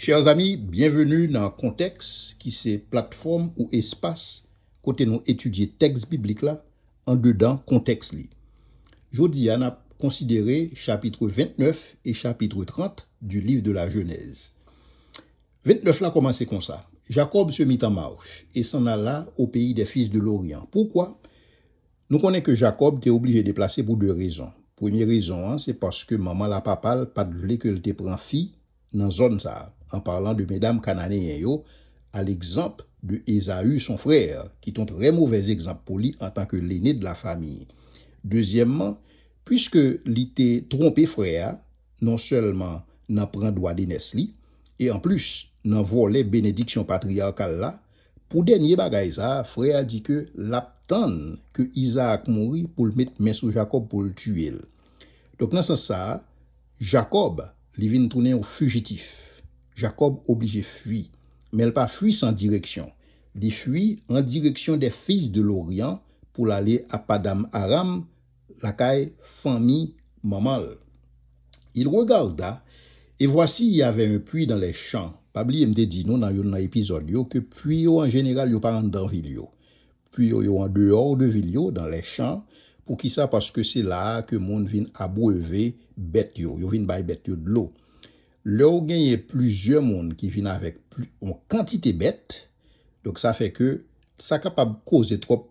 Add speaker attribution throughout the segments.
Speaker 1: Chers amis, bienvenue dans Contexte qui c'est plateforme ou espace côté nous étudier texte biblique là en dedans contexte li. Jodi on a considéré chapitre 29 et chapitre 30 du livre de la Genèse. 29 là commence comme ça. Jacob se mit en marche et s'en alla au pays des fils de l'Orient. Pourquoi? Nous connaissons que Jacob était obligé de déplacer pour deux raisons. Première raison, c'est parce que maman la papa pas voulu que te prend fille dans zone ça, en parlant de mesdames cananéens yo, à l'exemple de Ésaü son frère, qui est un très mauvais exemple pour lui en tant que l'aîné de la famille. Deuxièmement, puisque l'ité trompé frère, non seulement n'en prend droit d'aînesse li, et en plus n'en volé bénédiction patriarcale là, pour dernier bagay ça, frère dit que l'attend que Isaac mourit pour le mettre main sur Jacob pour le tuer. Donc dans ce sens ça, Jacob, il vient tourner au fugitif. Jacob obligé fuir, mais il pas fuit sans direction. Il fuit en direction des fils de l'Orient pour aller à Padam Aram, la caille famille mamal. Il regarda et voici il y avait un puits dans les champs. Pas oublier me dit nous dans un épisode que puits en général yo pas dans ville yo. Puits yo en dehors de ville yo dans les champs. Pour qui ça? Parce que c'est là que monde vient abreuver bête yo vient bay bête yo de l'eau. Là il y a plusieurs monde qui viennent avec une quantité bête. Donc ça fait que ça capable causer trop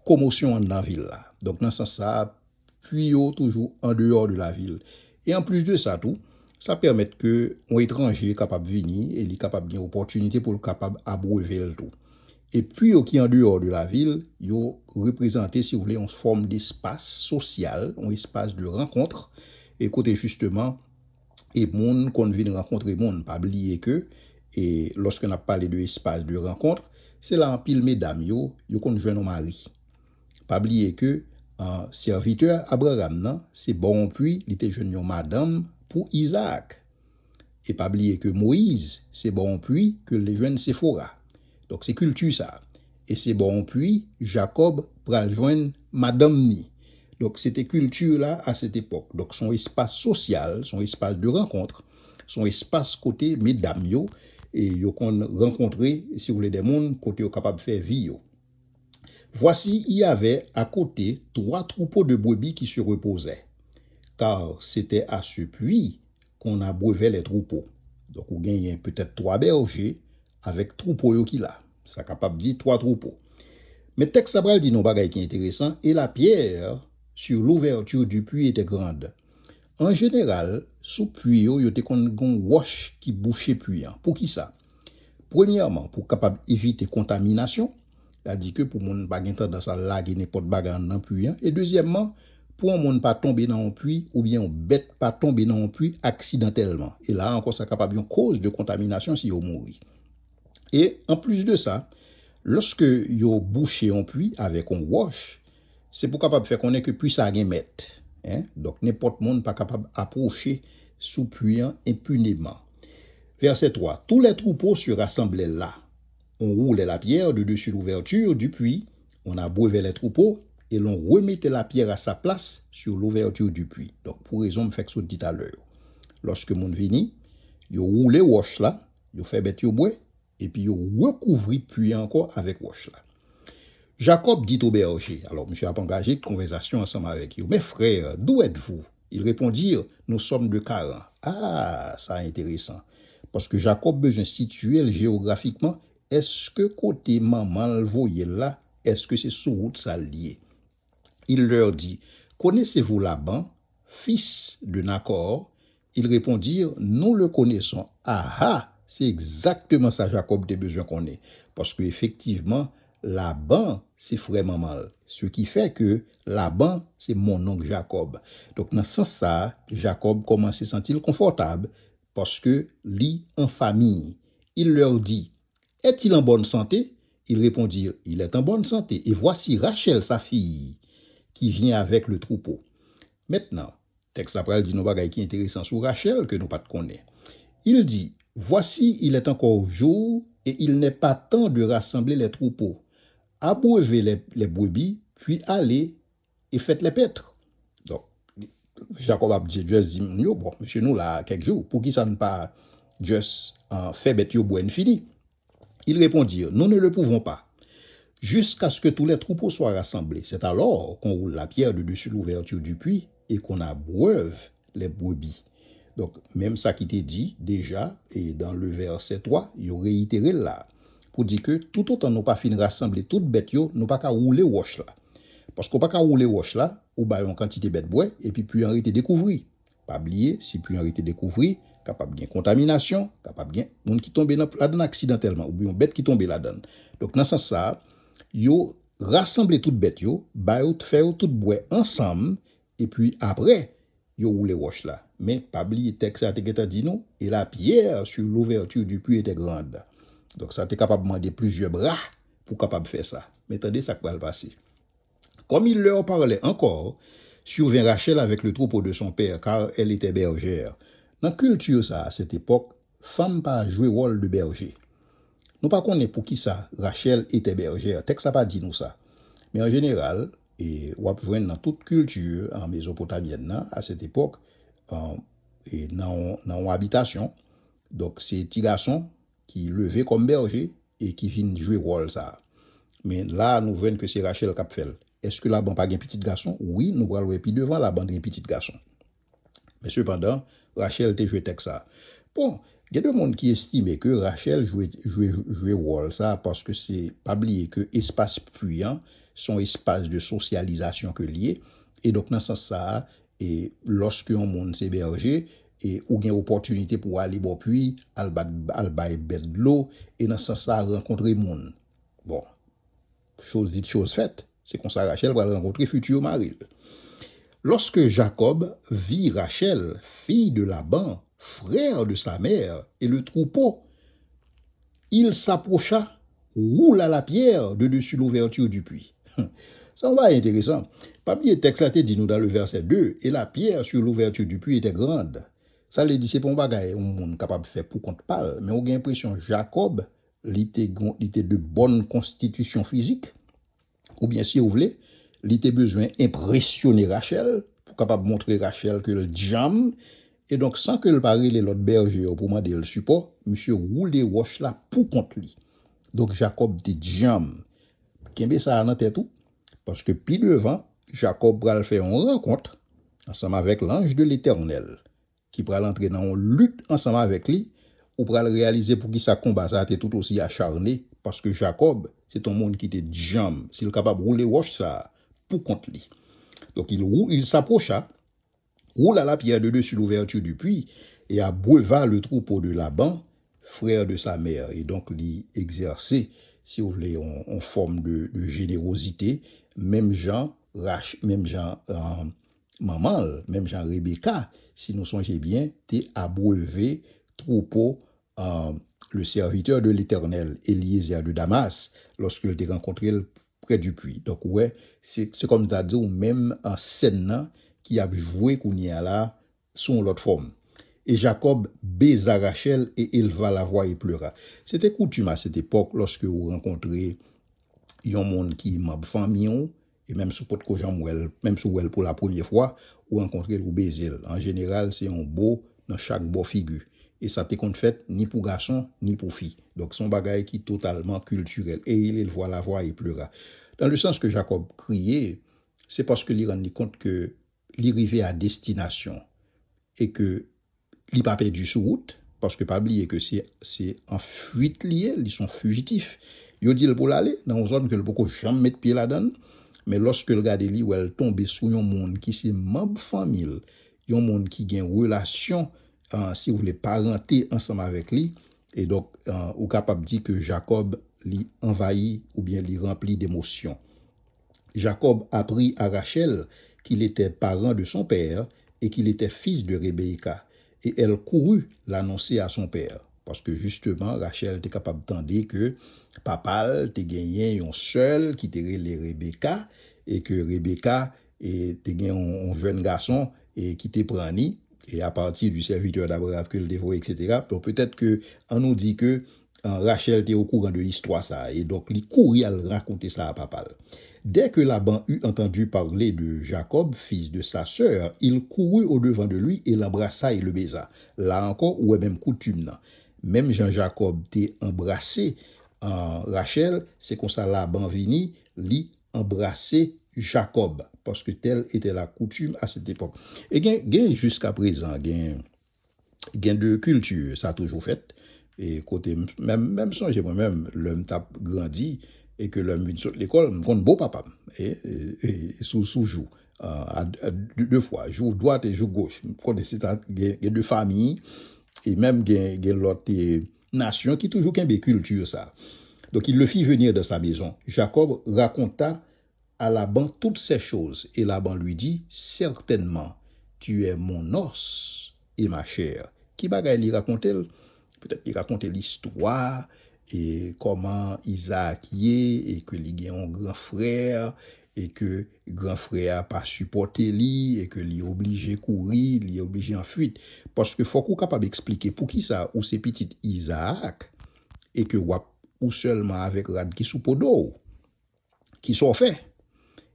Speaker 1: commotion dans la ville là. Donc dans ce sens ça puits yo toujours en dehors de la ville. Et en plus de ça tout, ça permet que un étranger capable venir et il capable une opportunité pour capable abreuver le tout. Et puis qui en dehors de la ville, yo représenté si vous voulez une forme d'espace social, un espace de rencontre et côté justement et monde qu'on vient rencontrer monde, pas oublier que et lorsqu'on a parlé de espace de rencontre, c'est là en pile mesdames yo qu'on joindre au mari. Pas oublier que un serviteur Abraham nan, c'est bon puis il était jeune madame pour Isaac. Et pas oublier que Moïse, c'est bon puis que les jeunes Séphora. Donc c'est culture ça. Et c'est bon puis Jacob pral joindre madame ni. Donc c'était culture là à cette époque. Donc son espace social, son espace de rencontre, son espace côté mesdames yo et yo qu'on rencontrer si vous voulez des monde côté capable faire vie yo. Voici, il y avait à côté 3 troupeaux de brebis qui se reposaient, car c'était à ce puits qu'on abreuvait les troupeaux. Donc, on gagne peut-être 3 bergers avec troupeaux qui là. Ça capable de dire 3 troupeaux. Mais texte Sabral dit non bagay qui est intéressant, et la pierre sur l'ouverture du puits était grande. En général, sous puits, il y a une roche qui bouchait puits. Pour qui ça? Premièrement, pour capable éviter contamination. Il dit que pour moun pas gen tendance à laguer n'importe bagarre dans puits et deuxièmement pour moun pas tomber dans un puits ou bien on bête pas tomber dans un puits accidentellement et là encore ça capable une cause de contamination si yo mourir. Et en plus de ça, lorsque yo bouché un puits avec un roche, c'est pour capable faire connaître que puits ça gen mètre, donc n'importe monde pas capable approcher sous puits impunément. Verset 3. Tous les troupeaux se rassemblaient là. On roulait la pierre de dessus l'ouverture du puits, on abreuvait les troupeaux et l'on remettait la pierre à sa place sur l'ouverture du puits. Donc, pour raison, je fais que ça dit à l'heure. Lorsque mon vini, yo roulé roche là, yo fait bête yo bois, et puis yo recouvri puits encore avec roche là. Jacob dit au berger, alors monsieur a engagé une conversation ensemble avec eux. Mes frères, d'où êtes-vous? Ils répondirent, nous sommes de Caran. Ah, ça intéressant. Parce que Jacob besoin situer géographiquement. Est-ce que côté maman le voyait là, est-ce que c'est sous route ça lié? Il leur dit, connaissez-vous Laban, fils de Nacor? Ils répondirent, nous le connaissons. Ah, c'est exactement ça Jacob a besoin qu'on ait. Parce que effectivement, Laban, c'est frère maman. Ce qui fait que Laban, c'est mon oncle Jacob. Donc dans ce sens ça, Jacob commence à se sentir confortable parce que lui en famille. Il leur dit, est-il en bonne santé? Ils répondirent, il est en bonne santé. Et voici Rachel, sa fille, qui vient avec le troupeau. Maintenant, texte après dit nos bagailles qui est intéressant sur Rachel que nous pas de connaître. Il dit, voici, il est encore jour et il n'est pas temps de rassembler les troupeaux. Abreuvez les brebis, puis allez et faites les paîtres. Donc, Jacob a dit, bon, monsieur nous là, quelques jours, pour qui ça ne pas just fait bête yo boine fini. Ils répondirent, nous ne le pouvons pas, jusqu'à ce que tous les troupeaux soient rassemblés. C'est alors qu'on roule la pierre de dessus l'ouverture du puits et qu'on abreuve les brebis. Donc, même ça qui t'est dit déjà, et dans le verset 3, il y aurait réitéré là, pour dire que tout autant nous pas fini rassembler toutes bêtes yo, nous pas qu'à rouler roche là. Parce qu'on pas qu'à rouler roche là, ou bah une quantité bête bois, et puis en réalité découvrir. Pas oublier, si puis en réalité découvrir, capable de contamination, capable de monde qui tombe là-dedans accidentellement, ou bien bête qui tombe là-dedans. Donc, dans ce sens ça, yo rassembler toutes bêtes yo, bah yo faire tout bois ensemble, et puis après, yo roule roche là. Mais pas oublier texte ça te dit nous, et la pierre sur l'ouverture du puits était grande. Donc ça t'es capable de demander plusieurs bras pour capable faire ça. Mais attendez ça va le passer. Comme il leur parlait encore, survint Rachel avec le troupeau de son père car elle était bergère. Dans la culture ça à cette époque, femme pas jouer rôle de berger. Nous pas connaît pour qui ça Rachel était bergère. Texte ça pas dit nous ça. Mais en général, et on va dans toute culture en Mésopotamie à cette époque et dans une habitation. Donc c'est petit garçon qui levé comme berger et qui vient jouer rôle ça. Mais là nous voyons que c'est Rachel qui a fait. Est-ce que la bande pas un petit garçon? Oui, nous voyons puis devant la bande un petit garçon. Mais cependant, Rachel te joué texte ça. Bon, il y a des gens qui estiment que Rachel jouait rôle ça parce que c'est pas oublier que espace puant son espace de socialisation que lié et donc dans ce sens ça et lorsque on monde c'est berger et ou gain opportunité pour aller bon puits al bay bête de l'eau et dans ce sens ça rencontrer monde. Bon, chose dite chose faite, c'est comme ça Rachel va rencontrer futur mari. Lorsque Jacob vit Rachel, fille de Laban, frère de sa mère, et le troupeau, il s'approcha, roula la pierre de dessus l'ouverture du puits. Ça va intéressant. Papier texte là te dit nous dans le verset 2, et la pierre sur l'ouverture du puits était grande. Ça les dit c'est pour bagaille, on monde capable de faire pour compte parle, mais on a l'impression Jacob, il était de bonne constitution physique, ou bien si vous voulez, il était besoin d'impressionner Rachel, pour capable montrer Rachel que le jam, et donc sans que le pari les l'autre berger pour demander le support, monsieur roule des roches là pour contre lui. Donc Jacob dit jam. Kembe ça dans tête tout parce que puis devant Jacob va faire une rencontre ensemble avec l'ange de l'Éternel qui va entrer dans une lutte ensemble avec lui ou pour réaliser pour qui ça combat ça était tout aussi acharné parce que Jacob c'est un monde qui était jam, s'il est capable de rouler roche ça pour contre lui. Donc il s'approcha, roula la pierre de dessus l'ouverture du puits et abreuva le troupeau de Laban, frère de sa mère, et donc l'y exercer, si vous voulez, en forme de générosité, même Jean, maman, même Jean Rebecca, si nous songez bien, t'es abreuvé troupeau, le serviteur de l'Éternel, Eliezer de Damas, lorsqu'il t'a rencontré près du puits. Donc, ouais, c'est comme t'as dit, ou même en scène qui a voué qu'on y a là, sous l'autre forme. Et Jacob baisa Rachel et éleva la voix et pleura. C'était coutume à cette époque, lorsque vous rencontrez un monde qui m'a famille, et même sous pot même sous elle pour la première fois, ou rencontrer ou baiser. En général, c'est un beau dans chaque beau figure. Et ça te compte fait ni pour garçon, ni pour fille. Donc, son bagage qui est totalement culturel. Et il éleva la voix et pleura. Dans le sens que Jacob criait, c'est parce que il rend compte que l'arrivée à destination et que il pas perdu sur route parce que pas oublier que c'est en fuite lié, ils sont fugitifs. Yo dit pour aller dans une zone que le beaucoup jamais mettre pied là-dedans, mais lorsque le gars li ou elle tombe sur un monde qui c'est membre famille, un monde qui gagne relation si vous voulez parenter ensemble avec lui et donc ou capable dire que Jacob li envahi ou bien li rempli d'émotions. Jacob apprit à Rachel qu'il était parent de son père et qu'il était fils de Rebecca. Et elle courut l'annoncer à son père. Parce que justement, Rachel était capable d'entendre que papa te gagné un seul qui était les Rebecca et que Rebecca était gagné un jeune garçon et qui était prani et à partir du serviteur d'Abraham que le dévoué, etc. Donc peut-être que on nous dit que Rachel était au courant de l'histoire ça et donc il courit à raconter ça à papa. Dès que Laban eut entendu parler de Jacob, fils de sa sœur, il courut au-devant de lui et l'embrassa et le baisa. Là encore, où est même coutume. Même Jean-Jacob t'est embrassé Rachel, c'est comme ça Laban vini, lui embrasser Jacob, parce que telle était la coutume à cette époque. Et gain jusqu'à présent, gain de culture, ça a toujours fait. Et côté, même songez moi-même, l'homme tape grandi, et que l'homme vient sur l'école, me compte beau papa, et sous joue, deux fois, joue droite et joue gauche. Quand c'est deux familles, et même l'autre nation qui toujours qu'un culture ça. Donc il le fit venir de sa maison. Jacob raconta à Laban toutes ces choses, et Laban lui dit, certainement, tu es mon os et ma chair. Qui bagaille lui racontait? Peut-être qu'il racontait l'histoire, et comment Isaac y est, et que il a un grand frère, et que grand frère n'a pas supporté lui, et que lui est obligé de courir, lui est obligé en fuite. Parce que faut qu'on capable d'expliquer pour qui ça, ou c'est petit Isaac, et que ou seulement avec rad qui sous podo, qui sont faits.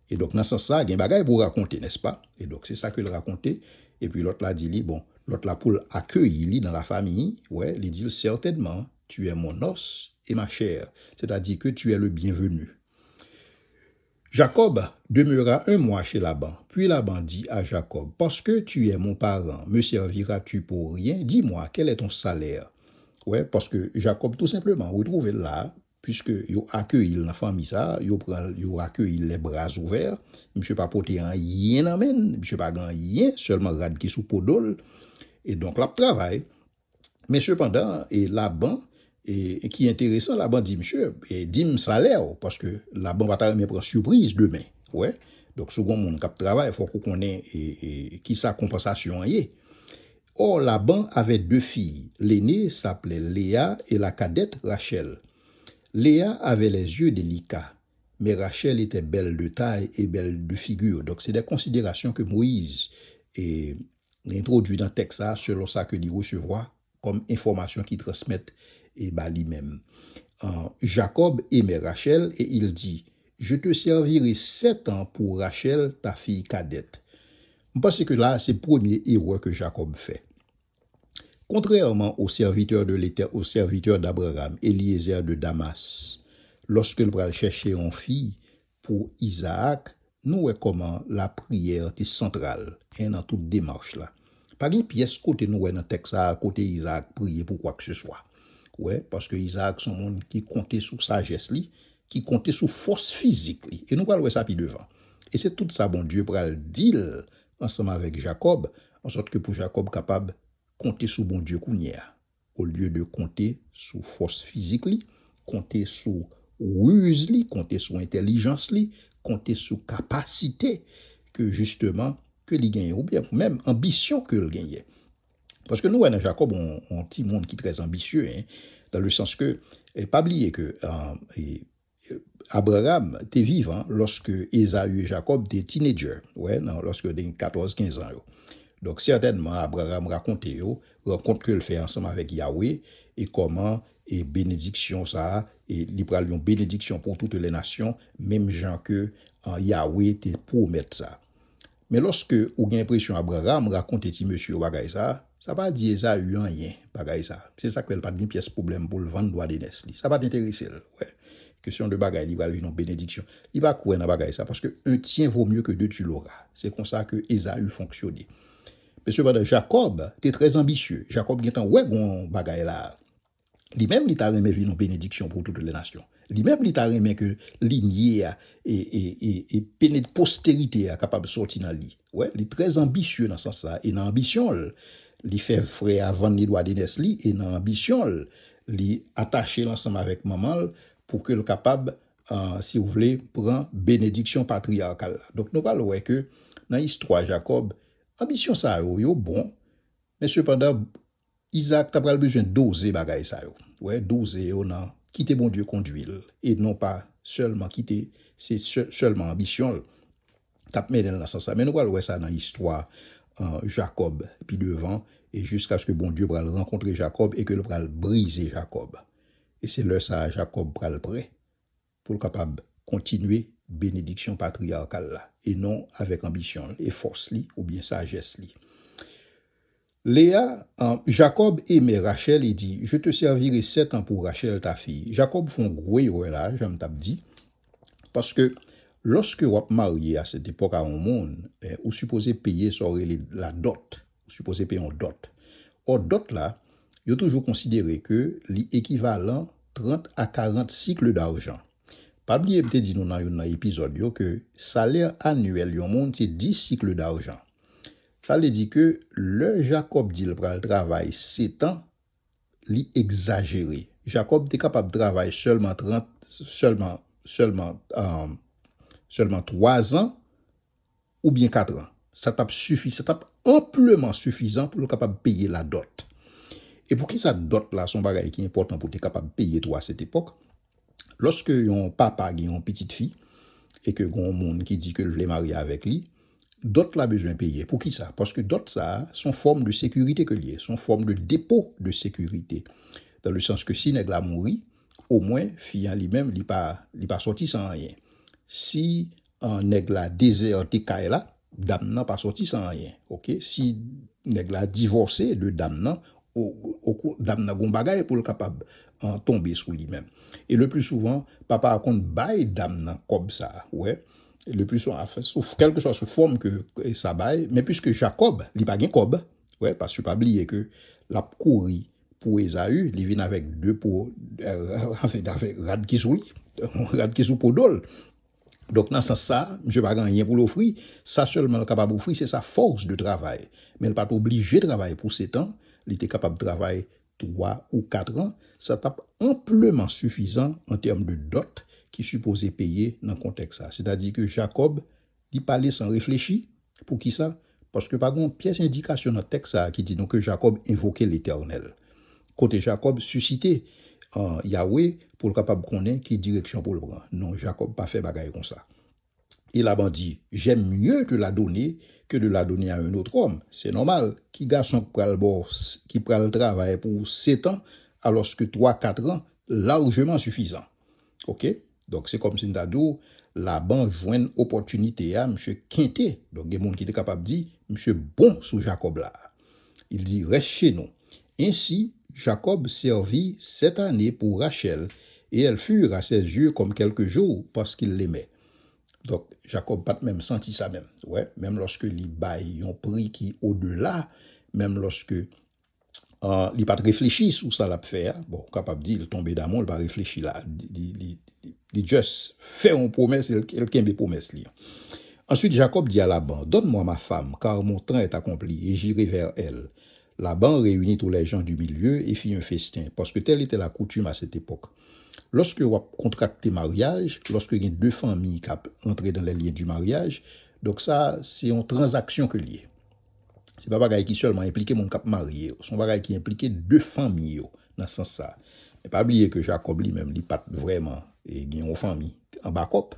Speaker 1: Et donc, dans ce sens, ça, il y a un bagage pour raconter, n'est-ce pas? Et donc, c'est ça que le racontait. Et puis, l'autre l'a dit, bon, l'autre l'a pour accueillir dans la famille, ouais, il dit, certainement, tu es mon os et ma chair. C'est-à-dire que tu es le bienvenu. Jacob demeura 1 mois chez Laban. Puis Laban dit à Jacob, parce que tu es mon parent, me serviras-tu pour rien? Dis-moi, quel est ton salaire? Ouais, parce que Jacob, tout simplement, retrouve là, puisque il accueille la famille ça, il accueille les bras ouverts, monsieur pas porté rien amène, monsieur pas rien, seulement rad qui sous podol, et donc là travail. Mais cependant, et Laban, et qui est intéressant, Laban dit, monsieur, et dit salaire, parce que Laban va t'arriver prendre surprise demain, ouais. Donc, second monde cap travail, il faut qu'on connaisse qui sa compensation est. Or, Laban avait 2 filles. L'aînée s'appelait Léa et la cadette Rachel. Léa avait les yeux délicats, mais Rachel était belle de taille et belle de figure. Donc, c'est des considérations que Moïse introduit dans le texte, selon ça que il recevoir comme information qu'il transmettent et lui-même. Jacob aimait Rachel et il dit, je te servirai 7 ans pour Rachel, ta fille cadette. Je pense que là, c'est le premier erreur que Jacob fait. Contrairement au serviteur de l'Éternel, au serviteur d'Abraham, Eliezer de Damas, lorsque le bras cherchait une fille pour Isaac, nous voyons comment la prière est centrale dans toute démarche là. Pas une pièce côté nous dans le texte à côté Isaac prier pour quoi que ce soit. Ouais, parce que Isaac son monde qui comptait sur sagesse li, qui comptait sur force physique li. Et nous parlons ça puis devant. Et c'est tout ça bon Dieu pour le dire ensemble avec Jacob, en sorte que pour Jacob capable compter sur bon Dieu kounia au lieu de compter sur force physique li, compter sur ruse li, compter sur intelligence li, compter sur capacité que justement que li gagne ou bien même ambition que le gagne. Parce que nous dans Jacob on petit monde qui est très ambitieux dans le sens que pas oublier que Abraham était vivant lorsque Ésaü et Jacob étaient teenagers, ouais, non, lorsque ils avaient 14-15 ans. Donc certainement Abraham racontait rencontre que le fait ensemble avec Yahweh et comment et bénédiction ça et libéral une bénédiction pour toutes les nations même gens que Yahweh te promet ça. Mais lorsque ou gain impression Abraham raconte petit monsieur bagay ça pas dire Ésaü rien bagay ça. C'est ça qu'elle pas de pièce problème pour le vendre droit de naissance. Ça va t'intéresser ouais. Question de bagay il va une bénédiction. Il va courir dans bagay ça parce que un tien vaut mieux que 2 tu l'auras. C'est comme ça que Ésaü fonctionnait. Mais cependant, Jacob était très ambitieux. Jacob qui est en gon bagay là. Lui-même, il t'a remis une bénédiction pour toutes les nations. Lui-même, il t'a remis que lignée et postérité est capable de sortir dans lui. Ouais, il est très ambitieux dans ce sens-là. Et dans l'ambition, il fait frère avant les doigts d'aînesse li. Et dans l'ambition, il attaché l'ensemble avec maman pour que le capable, si vous voulez, prendre bénédiction patriarcale. Donc, nous parlons que dans l'histoire Jacob, ambition ça yo bon, mais cependant Isaac t'a pas besoin d'oser bagay ça yo. Ouais, d'oser on a quitter bon Dieu conduire et non pas seulement quitter c'est seulement ambition t'a mis dans ce sens. Mais nous parlons ça dans l'histoire Jacob puis devant et jusqu'à ce que bon Dieu va rencontrer Jacob et que le va briser Jacob. Et c'est là ça Jacob pral prêt pour le capable continuer bénédiction patriarcale là et non avec ambition et force li ou bien sagesse li. Jacob aimait Rachel et dit, je te servirai 7 ans pour Rachel ta fille. Jacob font gros erreur là, j'aime t'ap dit, parce que lorsque vous êtes marié à cette époque à un monde, vous supposez payer sur la dot, vous supposez payer en dot. Or dot là, il est toujours considéré que l'équivalent 30 à 40 cycles d'argent. Pas oublier peut-être dit nous dans un épisode que salaire annuel du monde c'est 10 cycles d'argent. Ça veut dire que le Jacob dit le travail 7 ans, li exagéré. Jacob était capable de travailler seulement 3 ans ou bien 4 ans. Ça tape amplement suffisant pour être capable de payer la dot. Et pour qui ça dot là, son bagage qui est important pour être capable de payer toi à cette époque, lorsque yon papa a une petite fille et que yon monde qui dit que le voulait marier avec lui, dot la besoin de payer. Pour qui ça? Parce que dot ça, son forme de sécurité que lié, son forme de dépôt de sécurité. Dans le sens que si nèg la mouri, au moins, fille lui-même, il pas sorti sans rien. Si un nèg la déserté kay la, dame nan pas sorti sans rien. OK? Si nèg la divorcé de dame nan, dame nan gon bagay pour le capable tomber sur lui-même. Et le plus souvent, papa a compte bail dame nan comme ça, ouais. Le plus souvent, quelle que soit sous forme que ça bail, mais puisque Jacob, il pas gen cob, ouais, parce que pas oublier que la couri pour Esaü, il vient avec 2 pour avec rad qui sou li, rad qui sou podol. Donc dans ce sens ça, monsieur pas rien pour l'offrir, ça seulement capable d'offrir c'est sa force de travail, mais il pas obligé de travailler pour 7 ans, il était capable de travailler 3 ou 4 ans, ça tape amplement suffisant en termes de dot qui supposé payer dans le contexte ça. C'est-à-dire que Jacob, il parlait sans réfléchir. Pour qui ça? Parce que par contre, pièce indication dans le texte ça qui dit donc que Jacob invoquait l'Éternel. Côté Jacob suscité Yahweh pour le capable connaître qui direction pour le prendre. Non, Jacob pas fait bagaille comme ça. Il a dit, j'aime mieux te la donner que de la donner à un autre homme. C'est normal. Qui garçon qui prend le travail pour 7 ans, alors que 3-4 ans, largement suffisant. OK? Donc, c'est comme si nous avons la banque joue une opportunité à M. Quinté. Donc, il y a des gens qui sont capables de dire, M. Bon sous Jacob là. Il dit, reste chez nous. Ainsi, Jacob servit 7 années pour Rachel, et elles furent à ses yeux comme quelques jours parce qu'il l'aimait. Donc, Jacob pas même senti ça même. Ouais, même lorsque il bail un prix qui au-delà, même lorsque il pas réfléchi sur ça l'a faire. Bon, capable dire il tomber d'amour, il pas réfléchi là. Il juste fait une promesse, il kembe promesse li. Ensuite Jacob dit à Laban, donne-moi ma femme car mon temps est accompli et j'irai vers elle. Laban réunit tous les gens du milieu et fit un festin parce que telle était la coutume à cette époque. Lorsque vous contractez mariage, lorsque il y a 2 familles qui entrent dans les liens du mariage, donc ça c'est une transaction que lié. C'est pas bagaille qui seulement impliqué mon cap marié, son bagaille qui impliqué 2 familles dans ce sens ça. Mais pas oublier que Jacob lui-même il pas vraiment et gagne une famille en backup.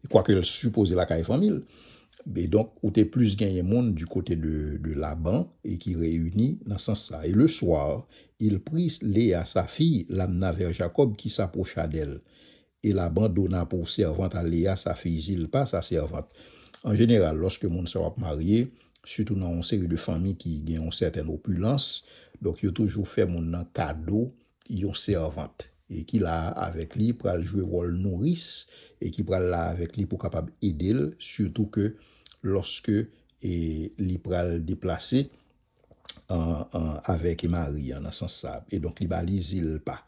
Speaker 1: Quoique il suppose la caille famille. Mais donc, où t'es plus gagné monde du côté de Laban et qui réunit dans ce sens ça. Et le soir, il prit Léa, sa fille, l'amena vers Jacob qui s'approcha d'elle. Et Laban donna pour servante à Léa, sa fille Zilpa, sa servante. En général, lorsque monde soit marié, surtout dans une série de familles qui ont une certaine opulence, donc il a toujours fait mon cadeau, une servante. Et qui là avec lui pour jouer rôle nourrice et qui pral là avec lui pour capable aider surtout que lorsque il pral déplacer avec Marie en sens ça et donc il balise il pas.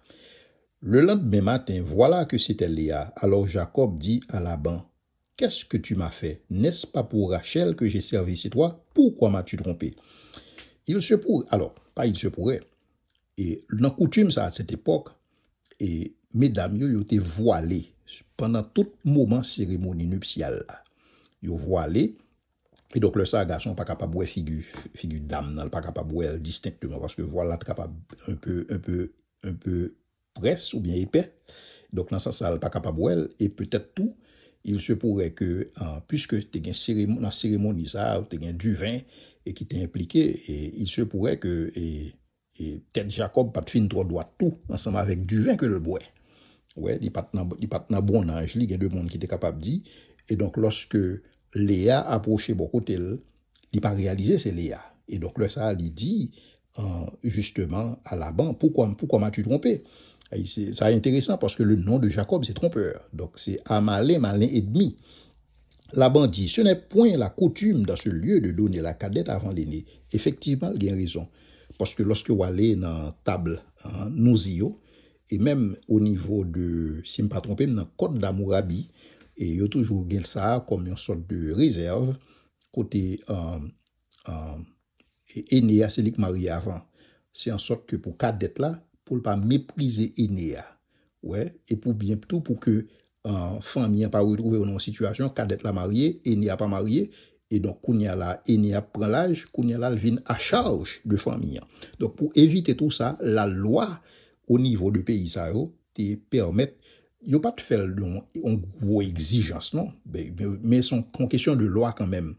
Speaker 1: Le lendemain matin, voilà que c'était Léa. Alors Jacob dit à Laban, qu'est-ce que tu m'as fait? N'est-ce pas pour Rachel que j'ai servi chez toi? Pourquoi m'as-tu trompé? Il se pourrait, alors, pas il se pourrait, et dans coutume ça à cette époque, et mesdames yo étaient voilées pendant tout moment cérémonie nuptiale là. Yo voilées et donc le ça garçon pas capable voir figure dame nan pas capable voir distinctement parce que voilà capable un peu presse ou bien épais. Donc dans ça ça pas capable voir et peut-être tout il se pourrait que puisque tu gain cérémonie dans cérémonie ça tu gain du vin et qui t'est impliqué et il se pourrait que Et tête Jacob pas de fin trop droit tout ensemble avec du vin que le boit. Ouais, il pas dans bon âge, il y a deux monde qui étaient capable de dire. Et donc lorsque Léa approchait beaucoup d'elle, il pas réalisé c'est Léa. Et donc là ça il dit justement à Laban, pourquoi m'as-tu trompé? Et c'est intéressant parce que le nom de Jacob c'est trompeur. Donc c'est Amalé, malin et demi. Laban dit, ce n'est point la coutume dans ce lieu de donner la cadette avant l'aîné. Effectivement, il a raison. Parce que lorsque vous allez dans la table, nous y et même au niveau de, si je ne me pas trompé, dans le code d'Amourabi, et il y a toujours ça comme une sorte de réserve, côté aîné, c'est lui qui marié avant. C'est en sorte que pour cadette là, pour ne pas mépriser aîné. Ouais, et pour bien tout, pour que famille n'a pas retrouvé dans une situation, cadette la mariée, aîné n'a pas marié, et donc, Kounia la, aîné prend l'âge, Kounia la, vient à charge de famille. Donc, pour éviter tout ça, la loi, au niveau du pays, ça, te permet, il n'y a pas de faire une grosse exigence, non? Mais c'est une question de loi quand même.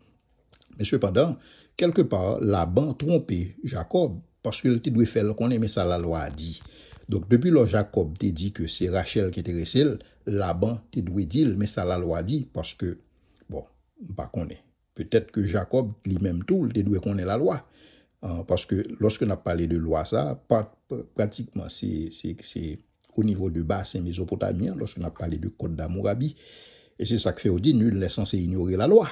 Speaker 1: Mais cependant, quelque part, Laban trompé Jacob, parce qu'il doit faire qu'on aime ça, la loi a dit. Donc, depuis le Jacob te dit que c'est Rachel qui intéressait, Laban te doit dire, mais ça, la loi a dit, parce que, bon, pas qu'on est. Peut-être que Jacob, lui-même tout, il doit connaître la loi. Parce que lorsque on a parlé de loi, ça, pratiquement, c'est au niveau de bassin mésopotamien, lorsqu'on a parlé de code d'Amourabi. Et c'est ça que fait dit, nul n'est censé ignorer la loi.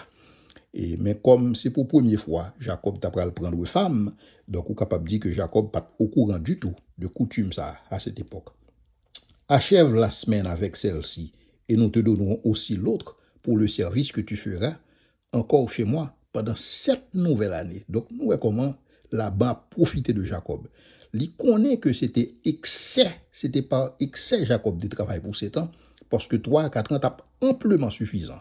Speaker 1: Mais comme c'est pour la première fois, Jacob t'a pris prendre femme, donc on est capable de dire que Jacob pas au courant du tout de coutume ça à cette époque. Achève la semaine avec celle-ci, et nous te donnerons aussi l'autre pour le service que tu feras encore chez moi pendant 7 nouvelles années. Donc, nous voyons comment Laban profité de Jacob. Il connaît que c'était pas excès Jacob de travail pour 7 ans, parce que 3 à 4 ans, c'est amplement suffisant.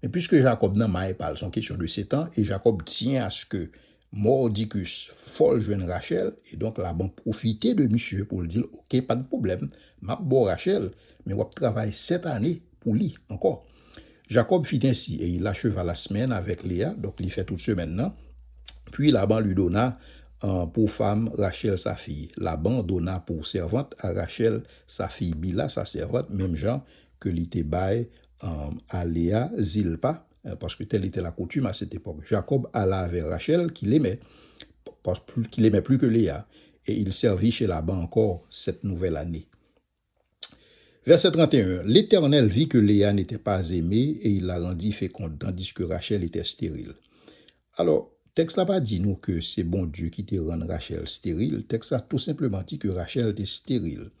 Speaker 1: Mais puisque Jacob n'a pas parlé, c'est une question de 7 ans, et Jacob tient à ce que Mordicus folle jeune Rachel, et donc Laban profité de monsieur pour lui dire, ok, pas de problème, m'a bon Rachel, mais on va travailler 7 années pour lui encore. Jacob fit ainsi, et il acheva la semaine avec Léa, donc il fait toute semaine maintenant. Puis Laban lui donna pour femme Rachel sa fille. Laban donna pour servante à Rachel sa fille Bila, sa servante, même genre que l'était bail à Léa Zilpa, parce que telle était la coutume à cette époque. Jacob alla avec Rachel, qu'il aimait plus que Léa, et il servit chez Laban encore cette nouvelle année. Verset 31. L'Éternel vit que Léa n'était pas aimée et il la rendit féconde, tandis que Rachel était stérile. Alors, texte là pas dit nous que c'est bon Dieu qui te rend Rachel stérile. Texte là tout simplement dit que Rachel était stérile.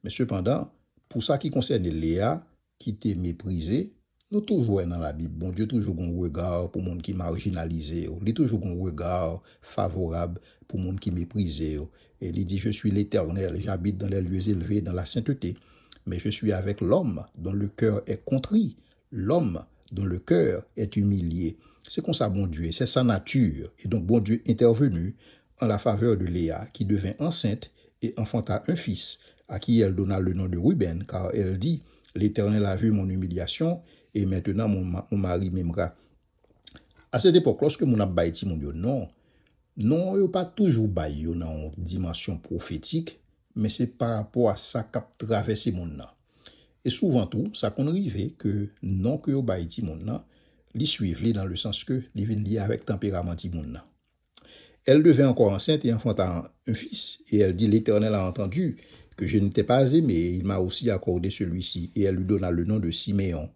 Speaker 1: Mais cependant, pour ça qui concerne Léa, qui était méprisée, nous toujours dans la Bible, bon Dieu toujours un regard pour monde qui marginalisé, il toujours un regard favorable pour monde qui méprisé. Et il dit, je suis l'Éternel, j'habite dans les lieux élevés, dans la sainteté. Mais je suis avec l'homme dont le cœur est contrit, l'homme dont le cœur est humilié. C'est comme ça, bon Dieu, c'est sa nature. Et donc, bon Dieu intervenu en la faveur de Léa, qui devint enceinte et enfanta un fils, à qui elle donna le nom de Ruben, car elle dit, l'Éternel a vu mon humiliation, et maintenant mon mari m'aimera. À cette époque, lorsque mon abaïti mon Dieu, non, il n'y a pas toujours baï dans une dimension prophétique, mais c'est par rapport à ça qu'a traversé mon nom. Et souvent tout, ça qu'on arrive que non que au baïti mon nom, li suivent dans le sens que li vient lié avec tempérament ti mon nom. Elle devint encore enceinte et enfanta un fils, et elle dit, l'Éternel a entendu que je n'étais pas aimé, il m'a aussi accordé celui-ci, et elle lui donna le nom de Siméon.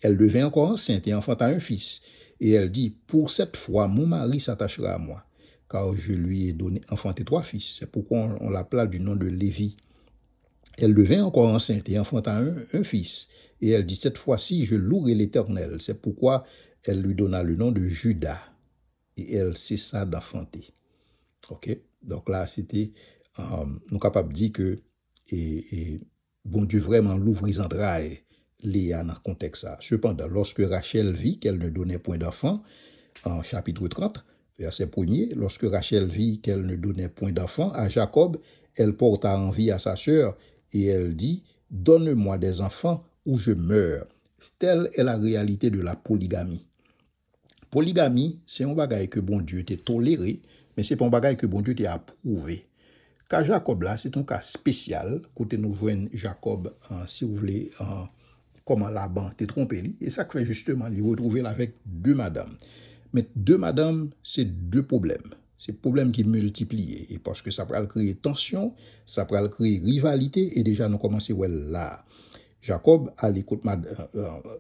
Speaker 1: Elle devint encore enceinte et enfanta un fils, et elle dit, pour cette fois, mon mari s'attachera à moi, car je lui ai donné enfanté 3 fils. C'est pourquoi on l'appela du nom de Lévi. Elle devint encore enceinte et enfanta un fils. Et elle dit, cette fois-ci, je louerai l'Éternel. C'est pourquoi elle lui donna le nom de Judas. Et elle cessa d'enfanter. Ok? Donc là, c'était, nous capables de dire que, et bon Dieu vraiment l'ouvrit entrailles Léa dans le contexte. Cependant, lorsque Rachel vit qu'elle ne donnait point d'enfant, en chapitre 30, verset 1er, lorsque Rachel vit qu'elle ne donnait point d'enfant à Jacob, elle porta envie à sa sœur et elle dit, donne-moi des enfants ou je meurs. Telle est la réalité de la polygamie. Polygamie, c'est un bagage que bon Dieu t'a toléré, mais c'est pas un bagage que bon Dieu t'a approuvé. Cas Jacob là, c'est un cas spécial. Côté nous voyons Jacob, si vous voulez, comment Laban t'est trompé. Et ça fait justement, il retrouver là avec deux madames. Mais deux madames, c'est deux problèmes. C'est problèmes qui multiplient. Et parce que ça peut créer tension, ça peut créer rivalité. Et déjà, nous commençons là. Jacob a l'écoute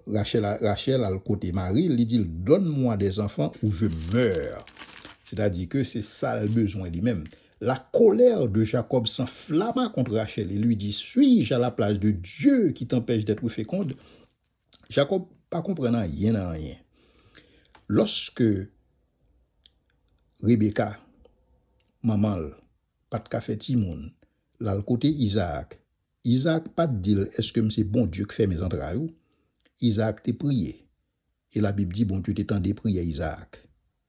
Speaker 1: Rachel a le côté Marie, il dit donne-moi des enfants ou je meurs. C'est-à-dire que c'est ça le besoin lui-même. La colère de Jacob s'enflamma contre Rachel et lui dit suis-je à la place de Dieu qui t'empêche d'être féconde? Jacob pas comprenant rien. Lorsque Rebecca maman pas de café Timon là le côté Isaac pas dit est-ce que c'est bon Dieu qui fait mes entrailles? Isaac t'a prié. Et la Bible dit bon Dieu t'étendait prier Isaac.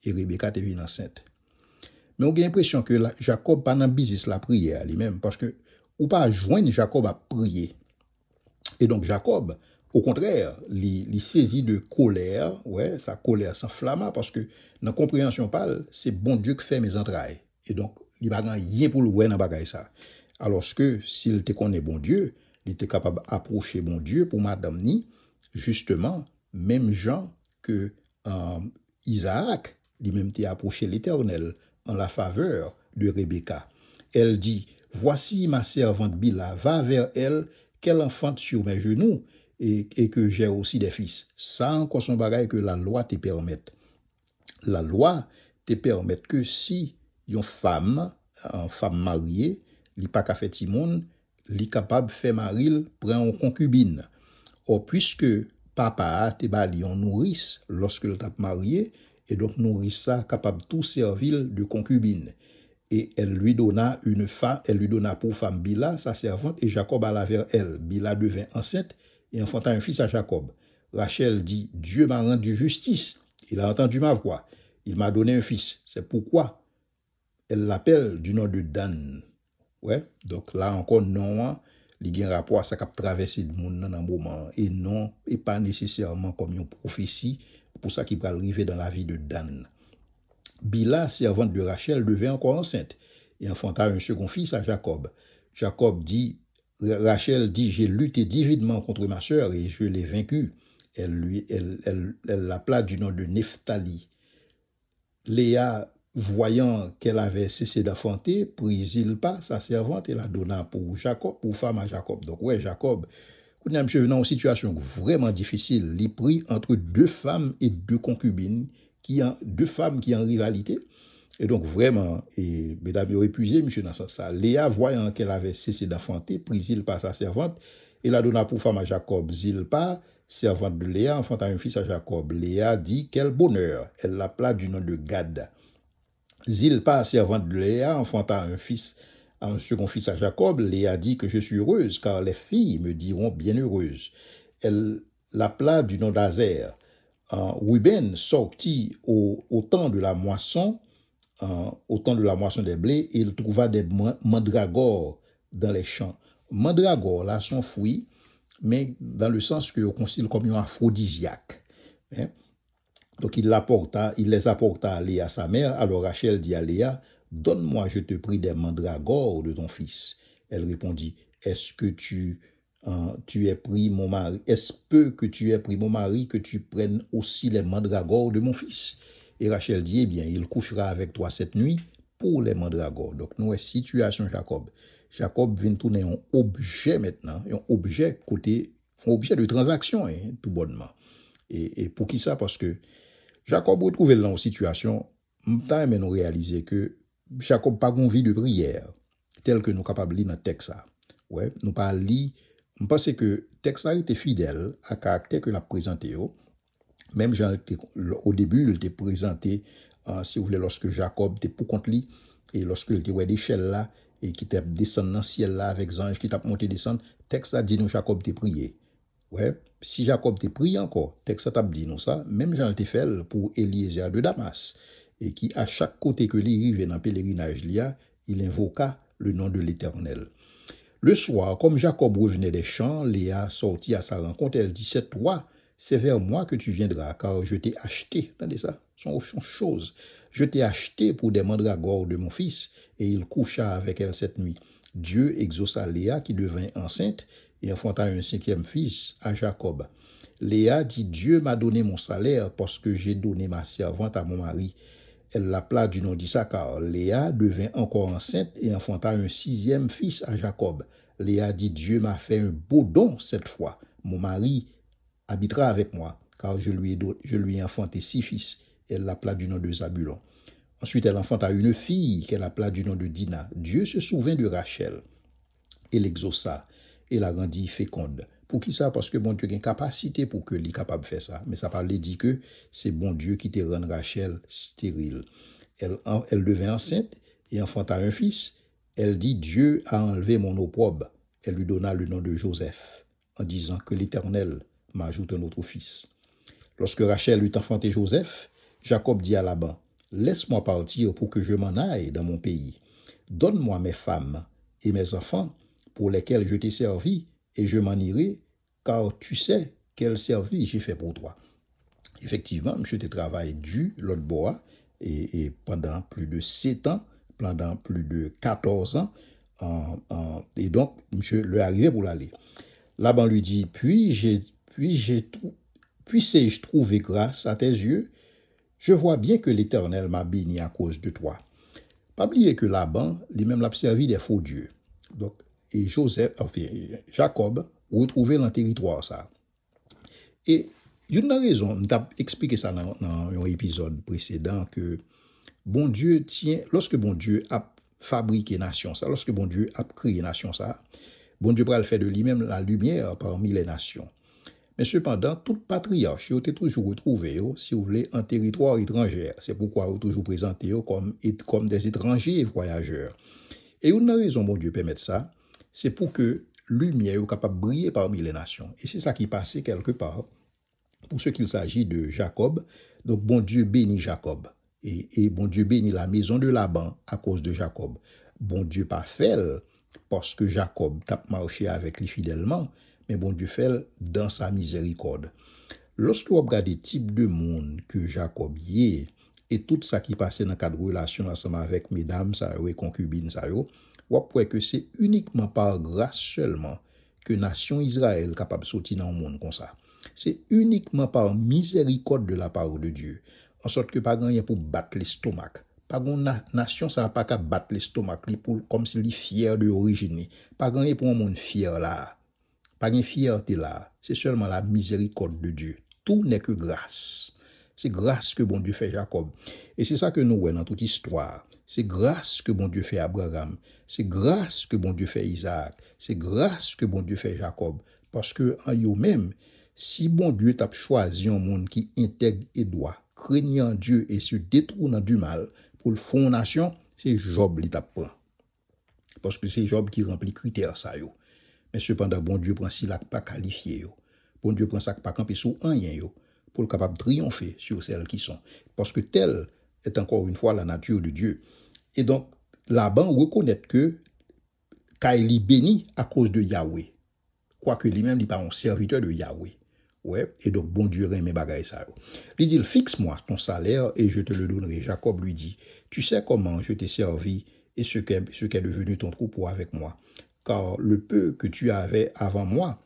Speaker 1: Et Rebecca t'est venue enceinte. Mais on a l'impression que Jacob pas dans business la prière lui-même parce que ou pas joindre Jacob à prier. Et donc Jacob au contraire, il saisit de colère, ouais, sa colère s'enflamma parce que dans compréhension parle, c'est bon Dieu qui fait mes entrailles. Et donc il va rien pour le ouais dans bagaille ça. Alors que s'il te connaît bon Dieu, il était capable d'approcher bon Dieu pour madame ni justement même gens que Isaac lui-même t'a approché l'Éternel en la faveur de Rebecca. Elle dit voici ma servante Bila, va vers elle, qu'elle enfante sur mes genoux et que j'ai aussi des fils. Ça encore son bagage que la loi te permette. La loi te permet que si une femme mariée, li pas ka fait timon, li capable faire maril prend en concubine. Or puisque papa te bali on nourrice lorsque le t'a marié et donc nourrice ça capable tout servir de concubine. Et elle lui donna pour femme Bila, sa servante, et Jacob alla vers elle. Bila devint enceinte et enfanta un fils à Jacob. Rachel dit, Dieu m'a rendu justice. Il a entendu ma voix. Il m'a donné un fils. C'est pourquoi elle l'appelle du nom de Dan. Ouais, donc là encore, non, il y a un rapport à ça qui a traversé le monde dans un moment. Et non, et pas nécessairement comme une prophétie, pour ça qu'il va arriver dans la vie de Dan. Bila, servante de Rachel, devint encore enceinte et enfanta un second fils à Jacob. Rachel dit, j'ai lutté divinement contre ma sœur et je l'ai vaincue. Elle l'appela du nom de Nephtali. Léa, voyant qu'elle avait cessé d'enfanter, prit Zilpa, sa servante, et la donna pour femme à Jacob. Donc, ouais, Jacob, quand il est dans une situation vraiment difficile, il prit entre deux femmes et deux concubines, deux femmes qui en rivalité. Et donc, vraiment, mesdames, il a épuisé, monsieur, dans ça. Léa, voyant qu'elle avait cessé d'enfanter, prit Zilpa, sa servante, et la donna pour femme à Jacob. Zilpa, servante de Léa, enfanta un fils à Jacob. Léa dit, quel bonheur. Elle l'appela du nom de Gad. Zilpa, servante de Léa, enfanta un second fils à Jacob. Léa dit que je suis heureuse, car les filles me diront bienheureuse. Elle l'appela du nom d'Azer. Ruben sortit au temps de la moisson, des blés, et il trouva des mandragores dans les champs. Mandragores, là, sont fruits, mais dans le sens que on considère comme un aphrodisiaque. Hein? Donc il les apporta à Léa, sa mère. Alors Rachel dit à Léa, donne-moi, je te prie, des mandragores de ton fils. Elle répondit, est-ce que tu es pris mon mari? Est-ce peu que tu es pris mon mari que tu prennes aussi les mandragores de mon fils? Et Rachel dit, eh bien, il couchera avec toi cette nuit pour les mandragores. Donc nous, situation Jacob. Jacob vient tourner un objet maintenant, un objet de transaction, hein, tout bonnement. Et pour qui ça? Parce que Jacob retrouve dans une situation, mais nous réaliser que Jacob pas une vie de prière, tel que nous capables de lire dans le texte. Ouais, nous pas lire, je pense que le texte a été fidèle à caractère que l'a présenté. Même au début, il était présenté, si vous voulez, lorsque Jacob était pour contre lui, et lorsque il était ouais d'échelle là, et qui était descendu dans le ciel là avec ange qui t'a monté descendre, texte a dit nous Jacob t'est prié. Ouais, si Jacob t'est prié encore, texte t'a dit nous ça, même Jean t'est fait pour Eliezer de Damas, et qui à chaque côté que lui arrive dans le pèlerinage il invoqua le nom de l'Éternel. Le soir, comme Jacob revenait des champs, Léa sortit à sa rencontre, elle dit, c'est toi c'est vers moi que tu viendras, car je t'ai acheté. Attendez ça, son chose. Je t'ai acheté pour des mandragores de mon fils, et il coucha avec elle cette nuit. Dieu exauça Léa, qui devint enceinte, et enfanta un cinquième fils à Jacob. Léa dit, Dieu m'a donné mon salaire parce que j'ai donné ma servante à mon mari. Elle l'appela du nom d'Issachar. Léa devint encore enceinte et enfanta un sixième fils à Jacob. Léa dit, Dieu m'a fait un beau don cette fois. Mon mari habitera avec moi, car je lui ai enfanté 6 fils. Elle l'appela du nom de Zabulon. Ensuite, elle enfanta une fille qu'elle appela du nom de Dina. Dieu se souvint de Rachel et l'exauça et la rendit féconde. Pour qui ça? Parce que bon Dieu a une capacité pour que lui capable de faire ça. Mais ça parle dit que c'est bon Dieu qui te rend Rachel stérile. Elle devint enceinte et enfanta un fils. Elle dit, Dieu a enlevé mon opprobre. Elle lui donna le nom de Joseph, en disant que l'Éternel m'ajoute un autre fils. Lorsque Rachel eut enfanté Joseph, Jacob dit à Laban, laisse-moi partir pour que je m'en aille dans mon pays. Donne-moi mes femmes et mes enfants pour lesquels je t'ai servi, et je m'en irai, car tu sais quel service j'ai fait pour toi. Effectivement, monsieur te travaille dur, l'autre bois, et pendant plus de 7 ans, pendant plus de 14 ans, et donc, monsieur le arrivé pour l'aller. Laban lui dit, puissé-je trouver grâce à tes yeux? Je vois bien que l'Éternel m'a béni à cause de toi. Pas oublier que Laban, lui-même l'a servi des faux dieux. Donc, et Jacob, retrouvé dans le territoire ça. Et une raison, j'ai expliqué ça dans un épisode précédent, que bon Dieu tient, lorsque bon Dieu a fabriqué nation ça, lorsque bon Dieu a créé nation ça, bon Dieu va le faire de lui-même la lumière parmi les nations. Mais cependant, tout patriarche est toujours retrouvé, si vous voulez, en territoire étranger. C'est pourquoi vous toujours présenté comme des étrangers voyageurs. Et une raison, bon Dieu, permet ça, c'est pour que lumière soit capable de briller parmi les nations. Et c'est ça qui passait quelque part pour ce qu'il s'agit de Jacob. Donc, bon Dieu bénit Jacob. Et bon Dieu bénit la maison de Laban à cause de Jacob. Bon Dieu pas fait parce que Jacob t'a marché avec lui fidèlement, mais bon Dieu fait dans sa miséricorde. Lorsque vous regardez le type de monde que Jacob y est, et tout ça qui passait dans le cadre de relation ensemble avec mesdames et concubines, vous voyez que c'est uniquement par grâce seulement que la nation Israël est capable de sortir dans le monde comme ça. C'est uniquement par miséricorde de la part de Dieu. En sorte que pas rien pour battre l'estomac. Pas une nation ça pas qu'à battre l'estomac comme s'il est fier de origine. Pas rien pour un monde fier là. Pas une fierté là. C'est seulement la miséricorde de Dieu. Tout n'est que grâce. C'est grâce que bon Dieu fait Jacob. Et c'est ça que nous voyons dans toute histoire. C'est grâce que bon Dieu fait Abraham. C'est grâce que bon Dieu fait Isaac. C'est grâce que bon Dieu fait Jacob. Parce que en eux-mêmes, si bon Dieu t'a choisi un monde qui intègre et droit, craignant Dieu et se détournant du mal pour le fondation, c'est Job qui t'a pris. Parce que c'est Job qui remplit critères ça yo. Mais cependant, bon Dieu prend si l'a pas qualifié yo. Bon Dieu prend ça pas camper sous rien yo pour le capable de triompher sur celles qui sont. Parce que telle est encore une fois la nature de Dieu. Et donc, Laban reconnaît que Kaili béni à cause de Yahweh. Quoique lui-même n'est pas un serviteur de Yahweh. Ouais, et donc bon Dieu remet bagaille ça. Il dit, fixe-moi ton salaire et je te le donnerai. Jacob lui dit, tu sais comment je t'ai servi et ce qu'est devenu ton troupeau avec moi. Car le peu que tu avais avant moi,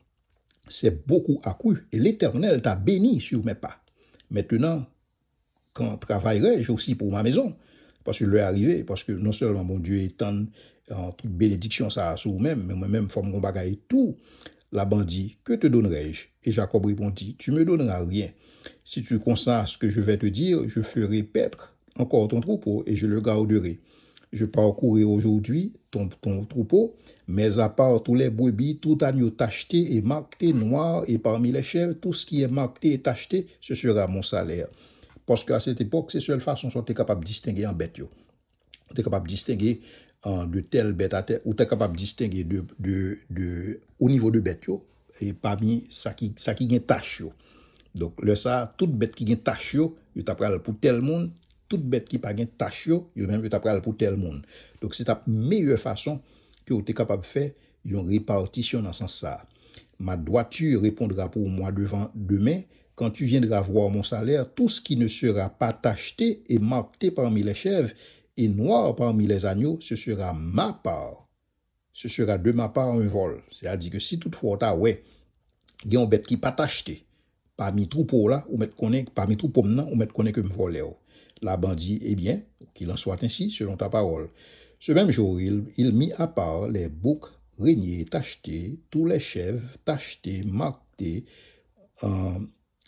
Speaker 1: c'est beaucoup accru. Et l'Éternel t'a béni sur mes pas. Maintenant, quand travaillerai-je aussi pour ma maison? Parce que l'heure est arrivé, parce que non seulement mon Dieu étend en toute bénédiction ça sur vous-même, mais moi-même, forme mon bagaille tout. Laban dit, que te donnerai-je? Et Jacob répondit, tu me donneras rien. Si tu consens ce que je vais te dire, je ferai paître encore ton troupeau et je le garderai. Je parcourrai aujourd'hui ton troupeau, mais à part tous les brebis, tout agneau tacheté et marqué noir, et parmi les chèvres, tout ce qui est marqué et tacheté, ce sera mon salaire. Parce qu'à cette époque, c'est la seule façon dont tu es capable de distinguer en bête. Tu es capable de distinguer de telle bête à telle, ou tu es capable de distinguer au niveau de bête, et parmi ça qui est tache. Donc, ça, toute bête qui est tache, tu t'apprends pour tel monde, toute bête qui n'a pas tache, tu t'apprends pour tel monde. Donc, c'est la meilleure façon que tu es capable de faire une répartition dans ce sens. Ma droiture répondra pour moi demain. Quand tu viendras voir mon salaire, tout ce qui ne sera pas tacheté et marqué parmi les chèvres et noir parmi les agneaux, ce sera ma part. Ce sera de ma part un vol. C'est-à-dire que si toutefois t'as il y a une bête qui pas tacheté parmi troupeau là, ou mettre connaît parmi troupeau maintenant, ou mettre connaît que me voler. La bandit, eh bien, qu'il en soit ainsi selon ta parole. Ce même jour, il mit à part les boucs régniers tachetés, tous les chèvres tachetés, marqués,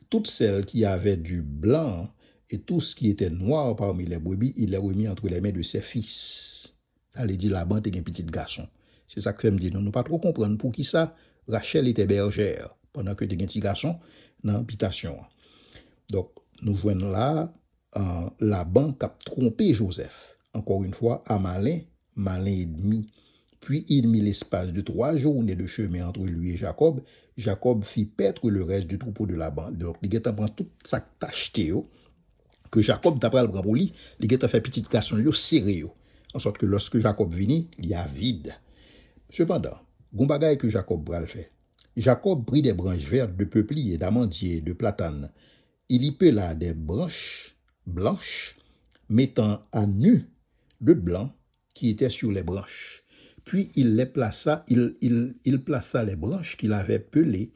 Speaker 1: toutes celles qui avaient du blanc et tout ce qui était noir parmi les brebis, il les remis entre les mains de ses fils. Allez dire la bande est un petit garçon. C'est ça que fait me dire, nous pas trop comprendre pour qui ça, Rachel était bergère, pendant que des petits garçons dans l'habitation. Donc, nous voyons là, Laban qui a trompé Joseph. Encore une fois, à malin et demi. Puis il mit l'espace de 3 journées de chemin entre lui et Jacob. Jacob fit paître le reste du troupeau de Laban. Donc, il a pris toute sa tacheté que Jacob d'après le prend pour lui, il a fait petite garçon serré. En sorte que lorsque Jacob vini, il y a vide. Cependant, Gombagaï que Jacob bral fait. Jacob prit des branches vertes de peuplier, d'amandier, de platane. Il y pela des branches blanches, mettant à nu le blanc qui était sur les branches. Puis il les plaça, il plaça les branches qu'il avait pelées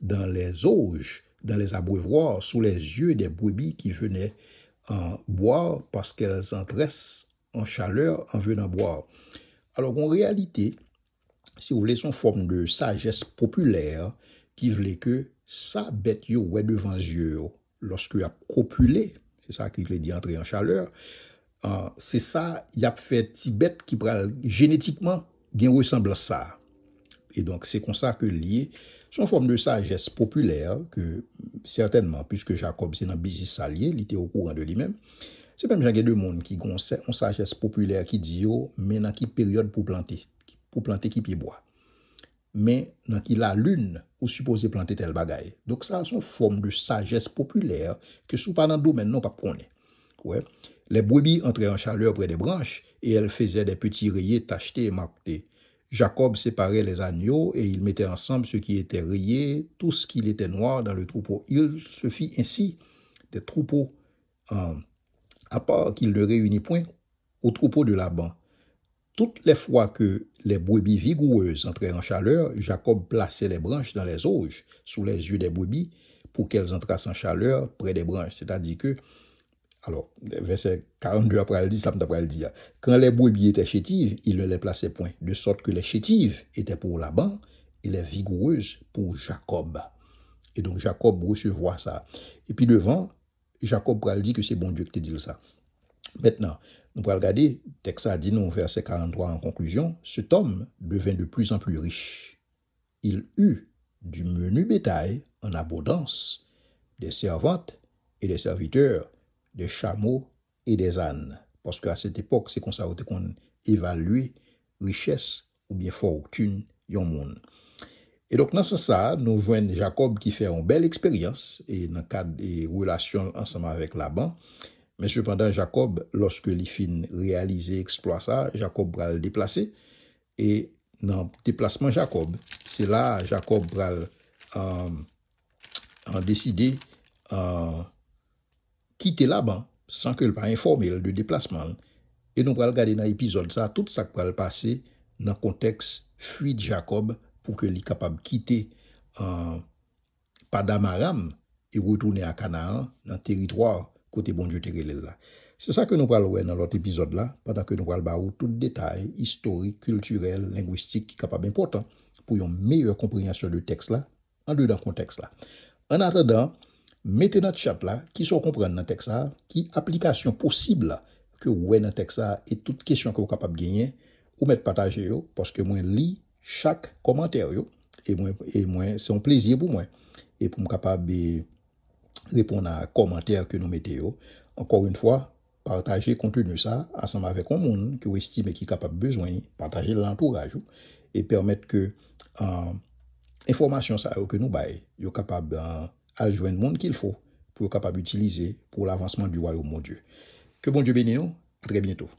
Speaker 1: dans les auges, dans les abreuvoirs, sous les yeux des brebis qui venaient boire parce qu'elles entrissent en chaleur en venant boire. Alors en réalité, si vous voulez, son forme de sagesse populaire qui voulait que sa bête yo ouais devant yeux lorsque il a copulé, c'est ça qu'il dit entrer en chaleur, c'est ça, il a fait petit bête qui pral génétiquement bien ressemble à ça. Et donc c'est comme ça que lié son forme de sagesse populaire que certainement puisque Jacob c'est dans business salier, il était au courant de lui-même. C'est même genre de monde qui ont une sagesse populaire qui dit yo mais dans quelle période pour planter qui pied bois. Mais dans qui la lune ou supposé planter tel bagaille. Donc ça c'est une forme de sagesse populaire que sous pas dans le domaine non pas connaît. Ouais. Les brebis entraient en chaleur près des branches et elles faisaient des petits rayés tachetés et marqués. Jacob séparait les agneaux et il mettait ensemble ce qui était rayé, tout ce qui était noir dans le troupeau. Il se fit ainsi des troupeaux à part qu'il ne réunit point au troupeau de Laban. Toutes les fois que les brebis vigoureuses entraient en chaleur, Jacob plaçait les branches dans les auges, sous les yeux des brebis, pour qu'elles entrassent en chaleur près des branches. C'est-à-dire que, alors, verset 42 après elle dit, ça après elle dit, quand les brebis étaient chétives, il ne les plaçait point, de sorte que les chétives étaient pour Laban et les vigoureuses pour Jacob. Et donc Jacob recevoir ça. Et puis devant, Jacob pral dit que c'est bon Dieu qui te dit ça. Maintenant, nous allons regarder, texte a dit non, verset 43 en conclusion, cet homme devint de plus en plus riche. Il eut du menu bétail en abondance, des servantes et des serviteurs, des chameaux et des ânes. Parce qu'à cette époque, c'est comme ça qu'on évalue richesse ou bien fortune yon monde. Et donc, dans ce sens, nous voyons Jacob qui fait une belle expérience et dans le cadre des relations ensemble avec Laban. Mais cependant, Jacob, lorsque il fin réaliser exploit ça, Jacob va le déplacer. Et dans le déplacement Jacob, c'est là Jacob va décider quitter Laban sans que le pas informé de déplacement. Et nous allons regarder dans l'épisode ça, tout ça qui va le passer dans le contexte fuite Jacob pour que il capable de quitter Padamaram et retourner à Canaan, dans le territoire côté bon Dieu là. C'est ça que nous allons voir dans l'autre épisode là, pendant que nous allons voir tout détail historique, culturel, linguistique qui est capable important pour une meilleure compréhension du texte là, en dedans contexte là. En attendant, mettez dans le chat là, qui sont comprendre dans le texte là, qui application possible que vous avez dans le texte là, et toute question que vous êtes capable de gagner, ou mettre partager yo, parce que moi lis chaque commentaire yo, et moi c'est un plaisir pour moi, et pour me capable de répondre à commentaires que nous mettons. Encore une fois, partager contenu ça ensemble avec un monde que vous estimez qui est capable de besoin, partager l'entourage et permettre que information ça que nous bail, yo capable à joindre monde qu'il faut pour capable utiliser pour l'avancement du royaume de Dieu. Que bon Dieu bénisse nous, à très bientôt.